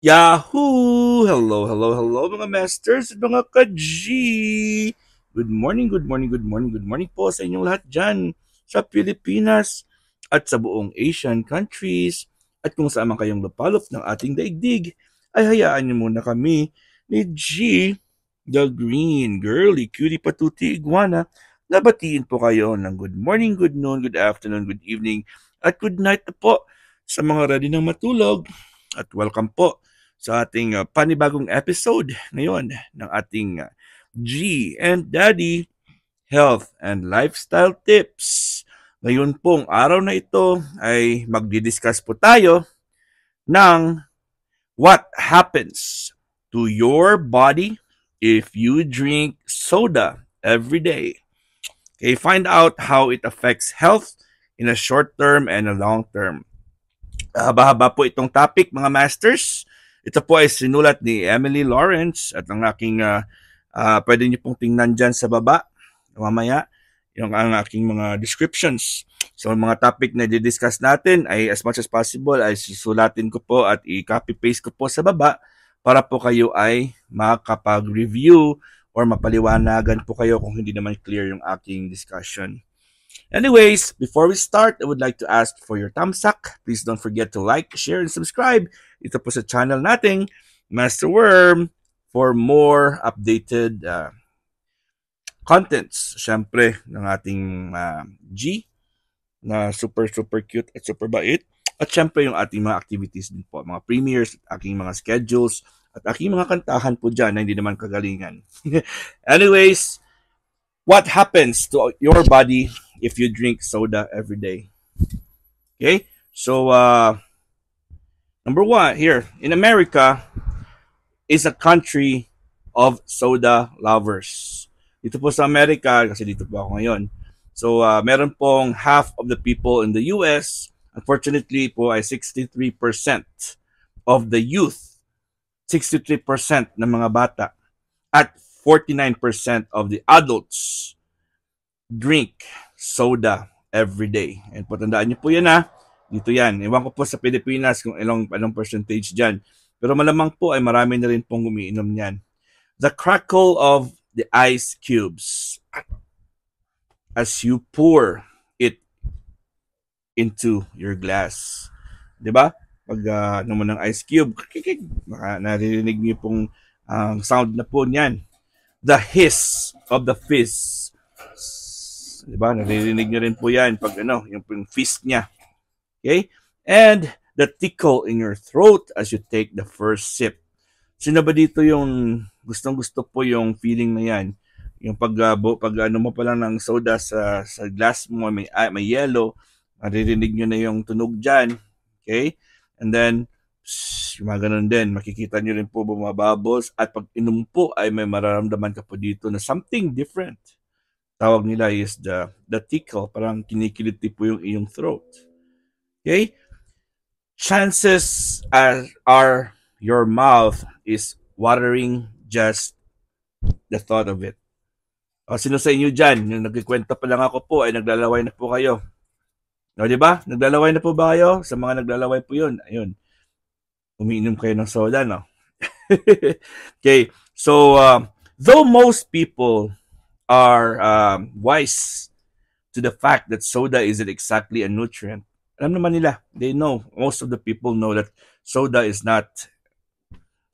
Yahoo! Hello, hello, hello mga masters at mga ka-G! Good morning, good morning, good morning, good morning po sa inyong lahat dyan sa Pilipinas at sa buong Asian countries at kung saan man kayong lapalop ng ating daigdig ay hayaan niyo muna kami ni G, the Green Girly Cutie Patuti Iguana na batiin po kayo ng good morning, good noon, good afternoon, good evening at good night na po sa mga ready ng matulog at welcome po sa ating panibagong episode ngayon ng ating G and Daddy Health and Lifestyle Tips. Ngayon pong araw na ito ay magdi-discuss po tayo ng what happens to your body if you drink soda every day. Okay, find out how it affects health in a short term and a long term. Haba-haba po itong topic mga masters. Ito po ay sinulat ni Emily Lawrence at ang aking pwede niyo pong tingnan dyan sa baba mamaya yung ang aking mga descriptions. So mga topic na di-discuss natin ay as much as possible ay susulatin ko po at i-copy-paste ko po sa baba para po kayo ay makapag-review or mapaliwanagan po kayo kung hindi naman clear yung aking discussion. Anyways, before we start, I would like to ask for your thumbs up. Please don't forget to like, share, and subscribe. Ito po sa channel nating Master Worm for more updated contents. Siyempre, ng ating G na super cute at super bait. At siyempre yung ating mga activities din po, mga premieres, aking mga schedules, at aking mga kantahan po dyan na hindi naman kagalingan. Anyways, what happens to your body if you drink soda every day? Okay, so number one here in America is a country of soda lovers. Dito po sa Amerika, kasi dito po ako ngayon. So meron pong half of the people in the US, unfortunately po ay 63% of the youth, 63% ng mga bata, at 49% of the adults drink soda every day. And po tandaan niyo po yan dito yan. Ewan ko po sa Pilipinas kung anong percentage dyan. Pero malamang po ay marami na rin pong umiinom niyan. The crackle of the ice cubes as you pour it into your glass. 'Di ba? Pag naman ng ice cube, naririnig niyo pong sound na po niyan. The hiss of the fizz. Diba? Naririnig nyo rin po yan pag yung fist niya. Okay? And the tickle in your throat as you take the first sip. Sino ba dito yung gustong-gusto po yung feeling na yan? Yung pag ano mo pa lang ng soda sa glass mo, may yellow, naririnig nyo na yung tunog dyan. Okay? And then, yung mga ganun din, makikita nyo rin po bumabubbles at pag inom po ay may mararamdaman ka po dito na something different. Tawag nila is the tickle, parang kinikiliti po yung iyong throat. Okay? Chances are your mouth is watering just the thought of it. O sino sa inyo dyan, yung nagkikwento pa lang ako po ay naglalaway na po kayo. O di ba? Naglalaway na po ba kayo? Sa mga naglalaway po yun, ayun. Umiinom kayo ng soda, no? Okay, so though most people are wise to the fact that soda isn't exactly a nutrient. Alam naman nila, they know, most of the people know that soda is not,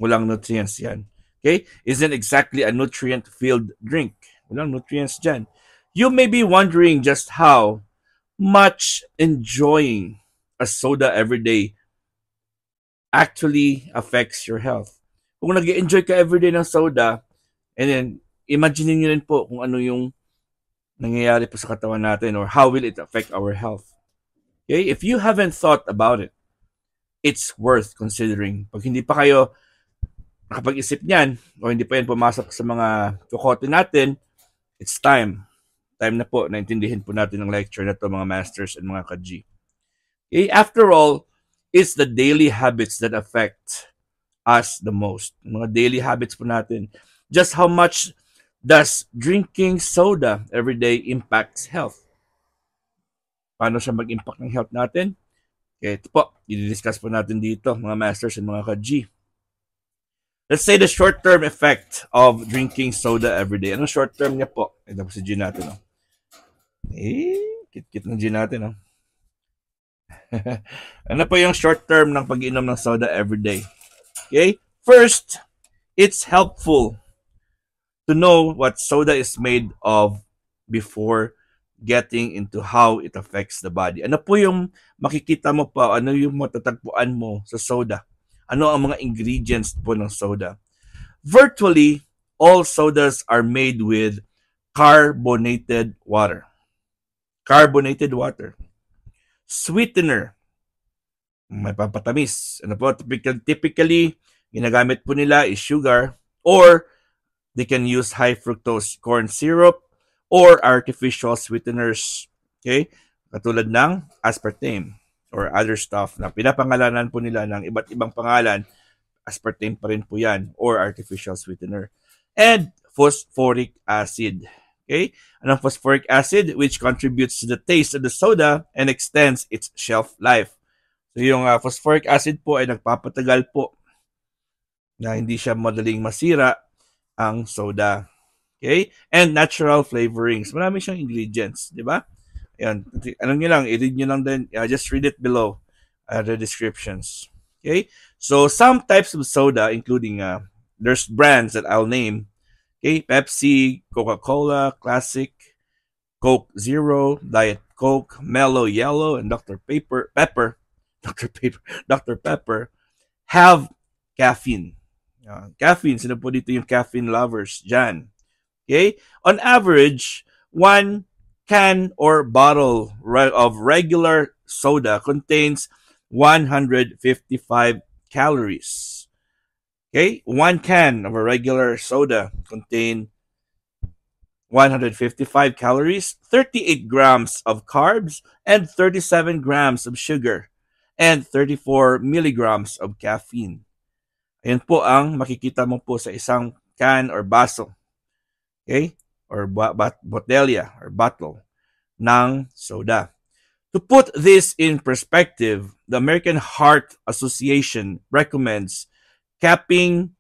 walang nutrients yan. Okay? Isn't exactly a nutrient-filled drink. Walang nutrients dyan. You may be wondering just how much enjoying a soda every day actually affects your health. Kung nag-enjoy ka everyday ng soda, and then imagine niyo rin po kung ano yung nangyayari po sa katawan natin or how will it affect our health. Okay? If you haven't thought about it, it's worth considering. Pag hindi pa kayo nakapag-isip niyan o hindi pa yan pumasok sa mga tukote natin, it's time. Time na po, naintindihin po natin ang lecture na to mga masters and mga ka-G. Okay? After all, it's the daily habits that affect us the most. Mga daily habits po natin. Just how much does drinking soda every day impacts health? Paano siya mag-impact ng health natin? Okay, ito po, i-discuss po natin dito, mga masters and mga ka-G. Let's say the short-term effect of drinking soda every day. Anong short-term niya po? Ito po si Gin natin. No? Kit-kit ng Gin natin. No? Ano po yung short-term ng pag-inom ng soda every day? Okay? First, it's helpful to know what soda is made of before getting into how it affects the body. Ano po yung makikita mo pa? Ano yung matatagpuan mo sa soda? Ano ang mga ingredients po ng soda? Virtually, all sodas are made with carbonated water. Carbonated water. Sweetener. May papatamis. Ano po? Typically, ginagamit po nila is sugar, or they can use high fructose corn syrup or artificial sweeteners. Okay? Katulad ng aspartame or other stuff na pinapangalanan po nila ng iba't ibang pangalan. Aspartame pa rin po yan, or artificial sweetener. And phosphoric acid. Okay? Anong phosphoric acid? Which contributes to the taste of the soda and extends its shelf life. So yung phosphoric acid po ay nagpapatagal po na hindi siya madaling masira ang soda. Okay? And natural flavorings. Marami siyang ingredients, di ba? Ayan. Ano nyo lang, i-read nyo lang din. Just read it below the descriptions. Okay? So, some types of soda, including, there's brands that I'll name. Okay? Pepsi, Coca-Cola, Classic, Coke Zero, Diet Coke, Mellow Yellow, and Dr. Pepper have caffeine. Caffeine, sino po dito yung caffeine lovers dyan? Okay? On average, 1 can or bottle of regular soda contains 155 calories. Okay? 1 can of a regular soda contain 155 calories, 38 grams of carbs, and 37 grams of sugar, and 34 milligrams of caffeine. Ayan po ang makikita mo po sa isang can or baso. Okay? Or botelya or bottle ng soda. To put this in perspective, the American Heart Association recommends capping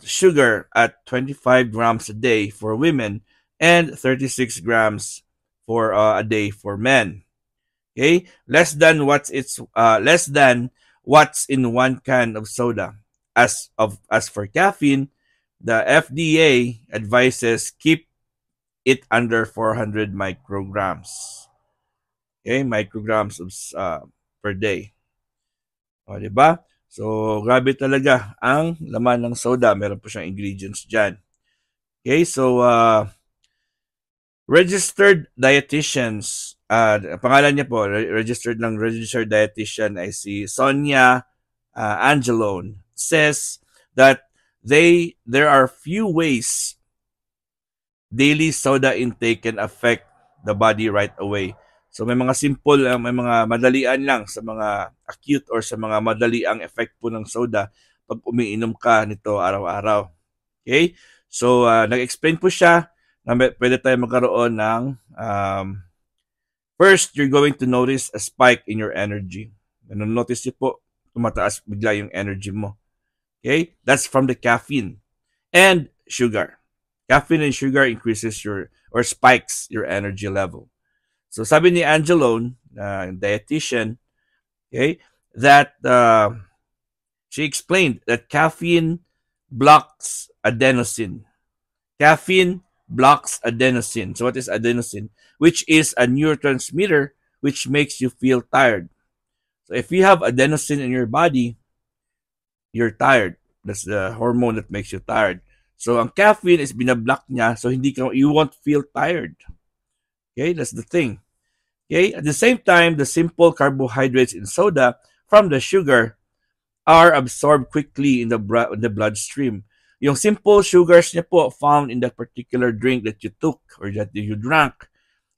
sugar at 25 grams a day for women and 36 grams for a day for men. Okay? Less than what's in 1 can of soda. As for caffeine, the FDA advises keep it under 400 micrograms. Okay, micrograms of, per day. O, diba? So, grabe talaga ang laman ng soda. Meron po siyang ingredients dyan. Okay, so, registered dietitians, pangalan niya po, registered dietitian ay si Sonia Angelone, says that there are few ways daily soda intake can affect the body right away. So may mga simple, may mga madalian lang sa mga acute or sa mga madaliang effect po ng soda pag umiinom ka nito araw-araw. Okay? So nag-explain po siya na pwede tayo magkaroon ng first, you're going to notice a spike in your energy. Notice niyo po, tumataas bigla yung energy mo. Okay? That's from the caffeine and sugar. Caffeine and sugar increases or spikes your energy level. So sabi ni Angelone, dietitian, okay, that she explained that caffeine blocks adenosine. Caffeine blocks adenosine. So what is adenosine? Which is a neurotransmitter which makes you feel tired. So if you have adenosine in your body, you're tired. That's the hormone that makes you tired. So ang caffeine is binablock niya, so you won't feel tired. Okay, that's the thing. Okay, at the same time, the simple carbohydrates in soda from the sugar are absorbed quickly in the bloodstream. Yung simple sugars niya po found in that particular drink that you took or that you drank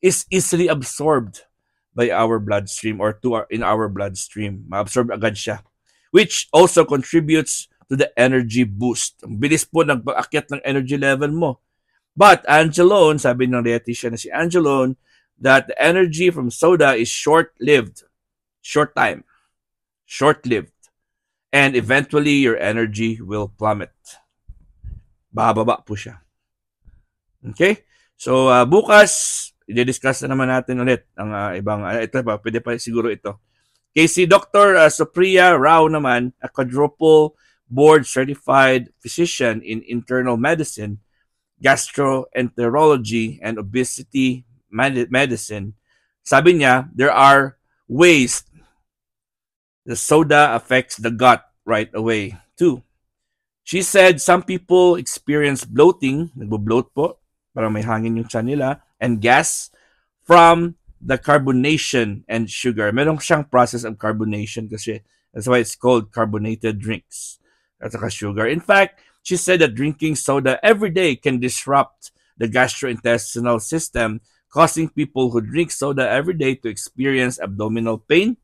is easily absorbed by our bloodstream or in our bloodstream. Ma-absorb agad siya. Which also contributes to the energy boost. Ang bilis po nag-aakyat ng energy level mo. But Angelone, sabi ng dietitian na si Angelone, that the energy from soda is short-lived. Short time. Short-lived. and eventually your energy will plummet. Bababa po siya. Okay? So, bukas, i-discuss na naman natin ulit ang ibang, ito pa, pwede pa siguro ito. Kay si Dr. Supriya Rao naman, a quadruple board certified physician in internal medicine, gastroenterology, and obesity medicine. Sabi niya, there are ways the soda affects the gut right away too. She said some people experience bloating, nagbo-bloat po, parang may hangin yung tiyan nila, and gas from the carbonation and sugar. Meron siyang process of carbonation kasi that's why it's called carbonated drinks at saka sugar. In fact, she said that drinking soda every day can disrupt the gastrointestinal system, causing people who drink soda every day to experience abdominal pain,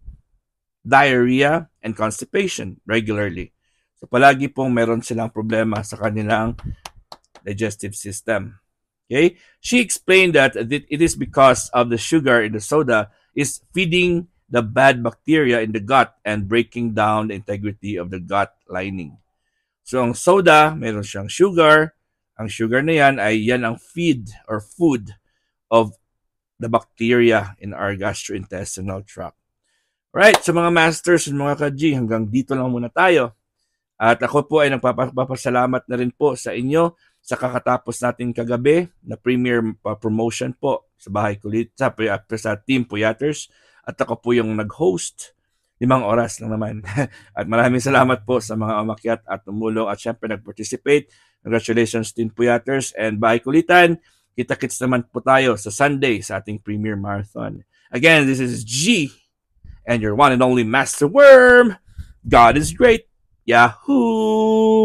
diarrhea, and constipation regularly. So palagi pong meron silang problema sa kanilang digestive system. Okay? She explained that it is because of the sugar in the soda is feeding the bad bacteria in the gut and breaking down the integrity of the gut lining. So ang soda, meron siyang sugar. Ang sugar na yan ang feed or food of the bacteria in our gastrointestinal tract. Right, so mga masters and mga ka-G, hanggang dito lang muna tayo. At ako po ay nagpapasalamat na rin po sa inyo sa kakatapos natin kagabi na premiere promotion po sa Bahay Kulit sa Team Puyaters. At ako po yung nag-host. 5 oras lang naman. At maraming salamat po sa mga umakyat at tumulong at syempre nag-participate. Congratulations Team Puyaters and Bahay Kulitan. Kita-kits naman po tayo sa Sunday sa ating premiere marathon. Again, this is G and your one and only Master Worm. God is great. Yahoo!